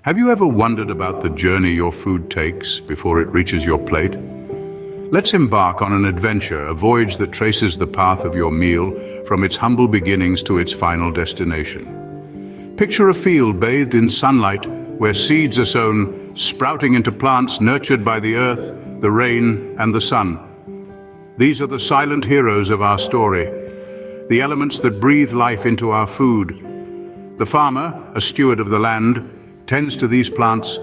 Have you ever wondered about the journey your food takes before it reaches your plate? Let's embark on an adventure, a voyage that traces the path of your meal from its humble beginnings to its final destination. Picture a field bathed in sunlight where seeds are sown, sprouting into plants nurtured by the earth, the rain, and the sun. These are the silent heroes of our story, the elements that breathe life into our food. The farmer, a steward of the land, tends to these plants,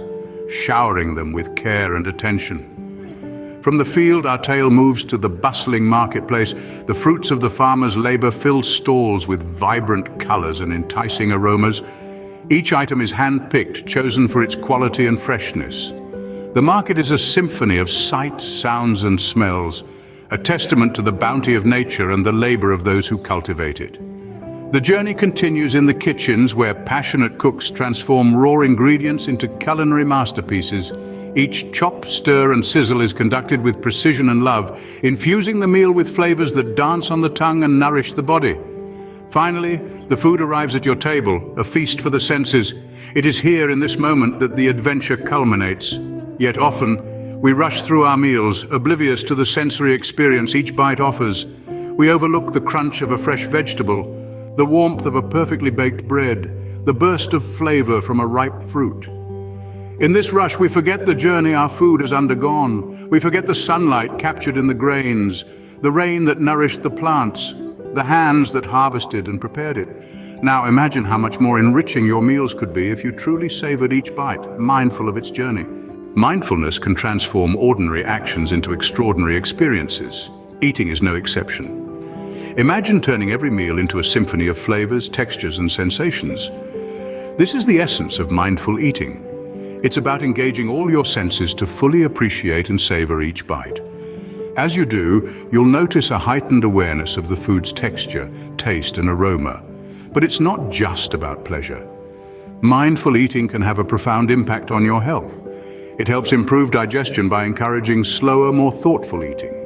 showering them with care and attention. From the field, our tale moves to the bustling marketplace. The fruits of the farmer's labor fill stalls with vibrant colors and enticing aromas. Each item is hand-picked, chosen for its quality and freshness. The market is a symphony of sights, sounds, and smells, a testament to the bounty of nature and the labor of those who cultivate it. The journey continues in the kitchens where passionate cooks transform raw ingredients into culinary masterpieces. Each chop, stir, and sizzle is conducted with precision and love, infusing the meal with flavors that dance on the tongue and nourish the body. Finally, the food arrives at your table, a feast for the senses. It is here in this moment that the adventure culminates. Yet often, we rush through our meals, oblivious to the sensory experience each bite offers. We overlook the crunch of a fresh vegetable, the warmth of a perfectly baked bread, the burst of flavor from a ripe fruit. In this rush, we forget the journey our food has undergone. We forget the sunlight captured in the grains, the rain that nourished the plants, the hands that harvested and prepared it. Now imagine how much more enriching your meals could be if you truly savored each bite, mindful of its journey. Mindfulness can transform ordinary actions into extraordinary experiences. Eating is no exception. Imagine turning every meal into a symphony of flavors, textures, and sensations. This is the essence of mindful eating. It's about engaging all your senses to fully appreciate and savor each bite. As you do, you'll notice a heightened awareness of the food's texture, taste, and aroma. But it's not just about pleasure. Mindful eating can have a profound impact on your health. It helps improve digestion by encouraging slower, more thoughtful eating.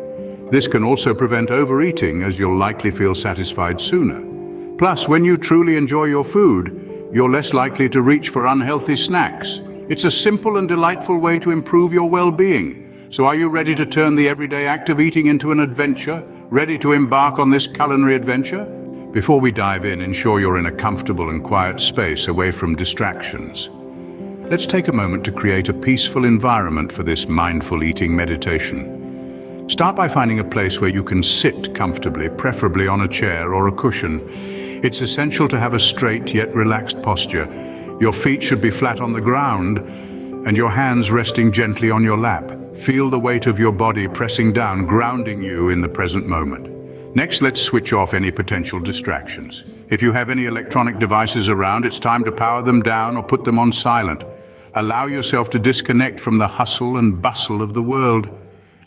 This can also prevent overeating, as you'll likely feel satisfied sooner. Plus, when you truly enjoy your food, you're less likely to reach for unhealthy snacks. It's a simple and delightful way to improve your well-being. So are you ready to turn the everyday act of eating into an adventure? Ready to embark on this culinary adventure? Before we dive in, ensure you're in a comfortable and quiet space away from distractions. Let's take a moment to create a peaceful environment for this mindful eating meditation. Start by finding a place where you can sit comfortably, preferably on a chair or a cushion. It's essential to have a straight yet relaxed posture. Your feet should be flat on the ground and your hands resting gently on your lap. Feel the weight of your body pressing down, grounding you in the present moment. Next, let's switch off any potential distractions. If you have any electronic devices around, it's time to power them down or put them on silent. Allow yourself to disconnect from the hustle and bustle of the world.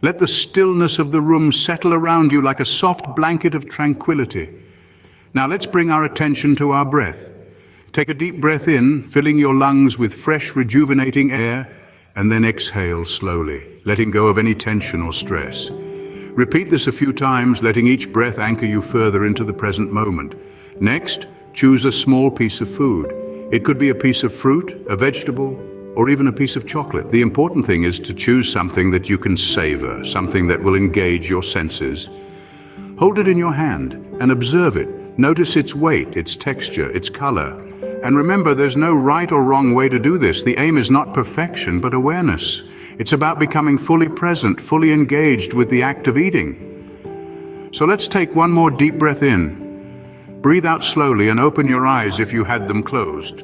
Let the stillness of the room settle around you like a soft blanket of tranquility. Now let's bring our attention to our breath. Take a deep breath in, filling your lungs with fresh, rejuvenating air, and then exhale slowly, letting go of any tension or stress. Repeat this a few times, letting each breath anchor you further into the present moment. Next, choose a small piece of food. It could be a piece of fruit, a vegetable, or even a piece of chocolate. The important thing is to choose something that you can savor, something that will engage your senses. Hold it in your hand and observe it. Notice its weight, its texture, its color. And remember, there's no right or wrong way to do this. The aim is not perfection, but awareness. It's about becoming fully present, fully engaged with the act of eating. So let's take one more deep breath in. Breathe out slowly and open your eyes if you had them closed.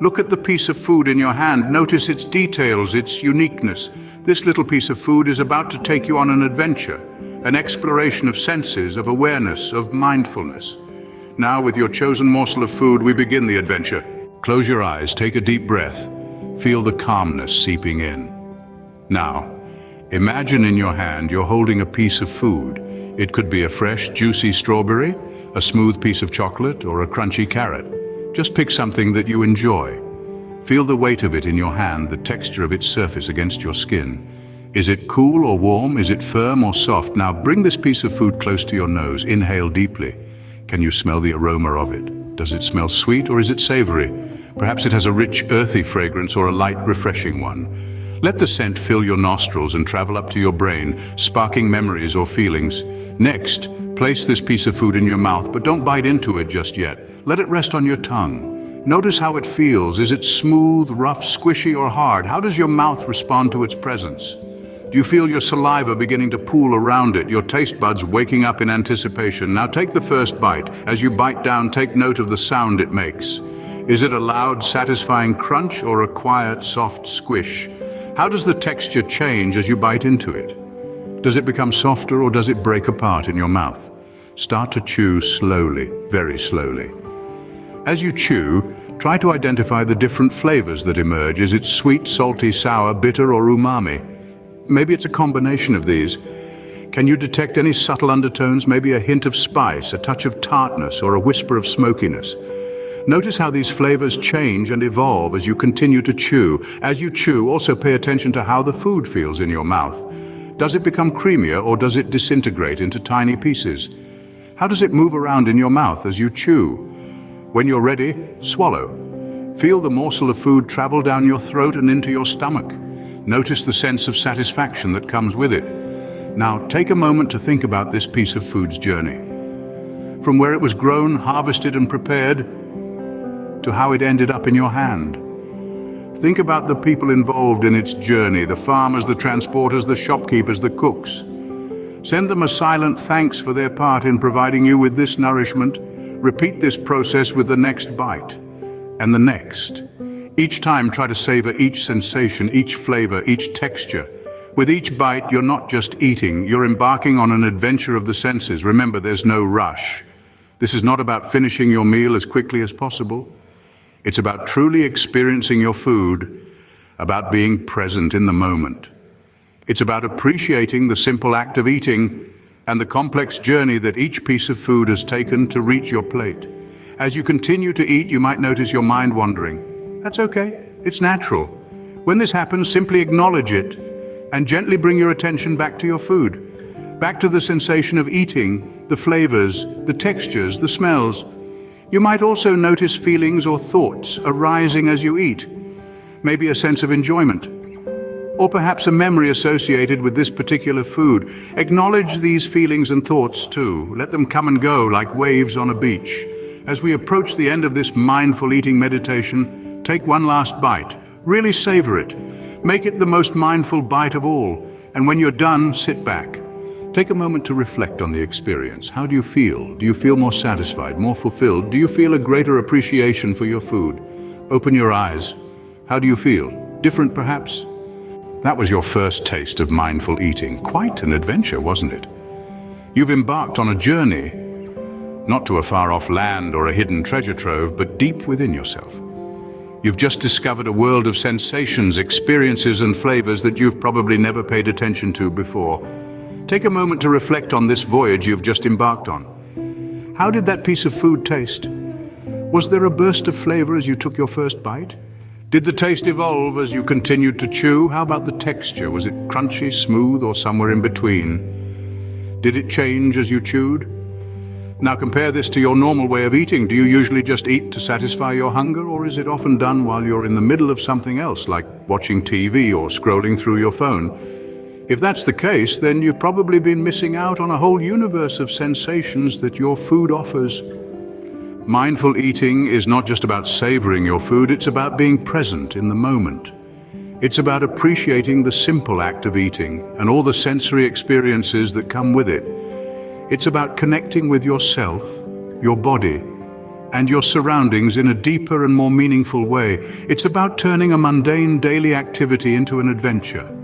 Look at the piece of food in your hand. Notice its details, its uniqueness. This little piece of food is about to take you on an adventure, an exploration of senses, of awareness, of mindfulness. Now, with your chosen morsel of food, we begin the adventure. Close your eyes, take a deep breath. Feel the calmness seeping in. Now, imagine in your hand you're holding a piece of food. It could be a fresh, juicy strawberry, a smooth piece of chocolate, or a crunchy carrot. Just pick something that you enjoy. Feel the weight of it in your hand, the texture of its surface against your skin. Is it cool or warm? Is it firm or soft? Now bring this piece of food close to your nose. Inhale deeply. Can you smell the aroma of it? Does it smell sweet or is it savory? Perhaps it has a rich, earthy fragrance or a light, refreshing one. Let the scent fill your nostrils and travel up to your brain, sparking memories or feelings. Next, place this piece of food in your mouth, but don't bite into it just yet. Let it rest on your tongue. Notice how it feels. Is it smooth, rough, squishy, or hard? How does your mouth respond to its presence? Do you feel your saliva beginning to pool around it, your taste buds waking up in anticipation? Now take the first bite. As you bite down, take note of the sound it makes. Is it a loud, satisfying crunch or a quiet, soft squish? How does the texture change as you bite into it? Does it become softer or does it break apart in your mouth? Start to chew slowly, very slowly. As you chew, try to identify the different flavors that emerge. Is it sweet, salty, sour, bitter, or umami? Maybe it's a combination of these. Can you detect any subtle undertones, maybe a hint of spice, a touch of tartness, or a whisper of smokiness? Notice how these flavors change and evolve as you continue to chew. As you chew, also pay attention to how the food feels in your mouth. Does it become creamier or does it disintegrate into tiny pieces? How does it move around in your mouth as you chew? When you're ready, swallow. Feel the morsel of food travel down your throat and into your stomach. Notice the sense of satisfaction that comes with it. Now take a moment to think about this piece of food's journey. From where it was grown, harvested and prepared, to how it ended up in your hand. Think about the people involved in its journey, the farmers, the transporters, the shopkeepers, the cooks. Send them a silent thanks for their part in providing you with this nourishment. Repeat this process with the next bite, and the next. Each time, try to savor each sensation, each flavor, each texture. With each bite, you're not just eating, you're embarking on an adventure of the senses. Remember, there's no rush. This is not about finishing your meal as quickly as possible. It's about truly experiencing your food, about being present in the moment. It's about appreciating the simple act of eating and the complex journey that each piece of food has taken to reach your plate. As you continue to eat, you might notice your mind wandering. That's okay, it's natural. When this happens, simply acknowledge it and gently bring your attention back to your food, back to the sensation of eating, the flavors, the textures, the smells. You might also notice feelings or thoughts arising as you eat, maybe a sense of enjoyment, or perhaps a memory associated with this particular food. Acknowledge these feelings and thoughts too. Let them come and go like waves on a beach. As we approach the end of this mindful eating meditation, take one last bite. Really savor it. Make it the most mindful bite of all. And when you're done, sit back. Take a moment to reflect on the experience. How do you feel? Do you feel more satisfied, more fulfilled? Do you feel a greater appreciation for your food? Open your eyes. How do you feel? Different, perhaps? That was your first taste of mindful eating. Quite an adventure, wasn't it? You've embarked on a journey, not to a far-off land or a hidden treasure trove, but deep within yourself. You've just discovered a world of sensations, experiences, and flavors that you've probably never paid attention to before. Take a moment to reflect on this voyage you've just embarked on. How did that piece of food taste? Was there a burst of flavor as you took your first bite? Did the taste evolve as you continued to chew? How about the texture? Was it crunchy, smooth, or somewhere in between? Did it change as you chewed? Now compare this to your normal way of eating. Do you usually just eat to satisfy your hunger, or is it often done while you're in the middle of something else, like watching TV or scrolling through your phone? If that's the case, then you've probably been missing out on a whole universe of sensations that your food offers. Mindful eating is not just about savoring your food, it's about being present in the moment. It's about appreciating the simple act of eating and all the sensory experiences that come with it. It's about connecting with yourself, your body, and your surroundings in a deeper and more meaningful way. It's about turning a mundane daily activity into an adventure.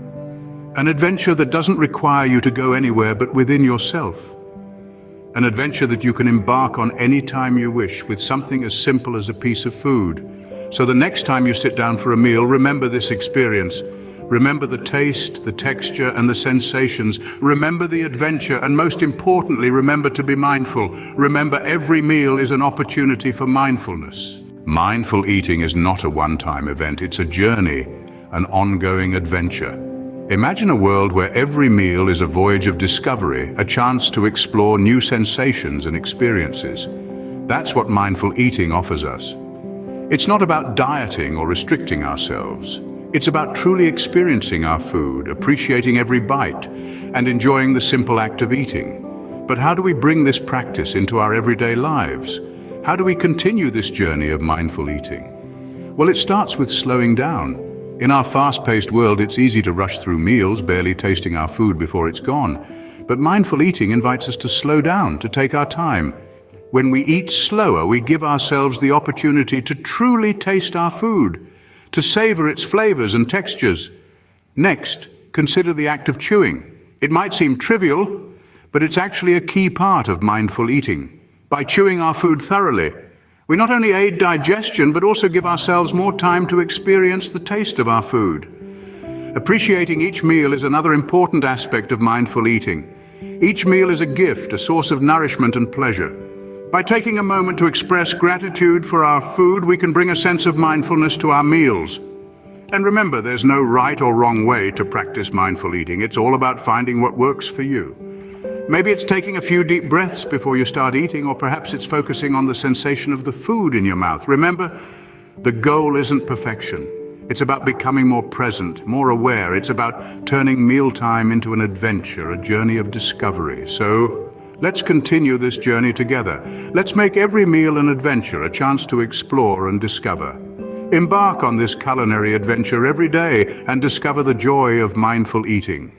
An adventure that doesn't require you to go anywhere but within yourself. An adventure that you can embark on any time you wish with something as simple as a piece of food. So the next time you sit down for a meal, remember this experience. Remember the taste, the texture, and the sensations. Remember the adventure, and most importantly, remember to be mindful. Remember, every meal is an opportunity for mindfulness. Mindful eating is not a one-time event. It's a journey, an ongoing adventure. Imagine a world where every meal is a voyage of discovery, a chance to explore new sensations and experiences. That's what mindful eating offers us. It's not about dieting or restricting ourselves. It's about truly experiencing our food, appreciating every bite, and enjoying the simple act of eating. But how do we bring this practice into our everyday lives? How do we continue this journey of mindful eating? Well, it starts with slowing down. In our fast-paced world, it's easy to rush through meals, barely tasting our food before it's gone. But mindful eating invites us to slow down, to take our time. When we eat slower, we give ourselves the opportunity to truly taste our food, to savor its flavors and textures. Next, consider the act of chewing. It might seem trivial, but it's actually a key part of mindful eating. By chewing our food thoroughly, we not only aid digestion, but also give ourselves more time to experience the taste of our food. Appreciating each meal is another important aspect of mindful eating. Each meal is a gift, a source of nourishment and pleasure. By taking a moment to express gratitude for our food, we can bring a sense of mindfulness to our meals. And remember, there's no right or wrong way to practice mindful eating. It's all about finding what works for you. Maybe it's taking a few deep breaths before you start eating, or perhaps it's focusing on the sensation of the food in your mouth. Remember, the goal isn't perfection. It's about becoming more present, more aware. It's about turning mealtime into an adventure, a journey of discovery. So, let's continue this journey together. Let's make every meal an adventure, a chance to explore and discover. Embark on this culinary adventure every day and discover the joy of mindful eating.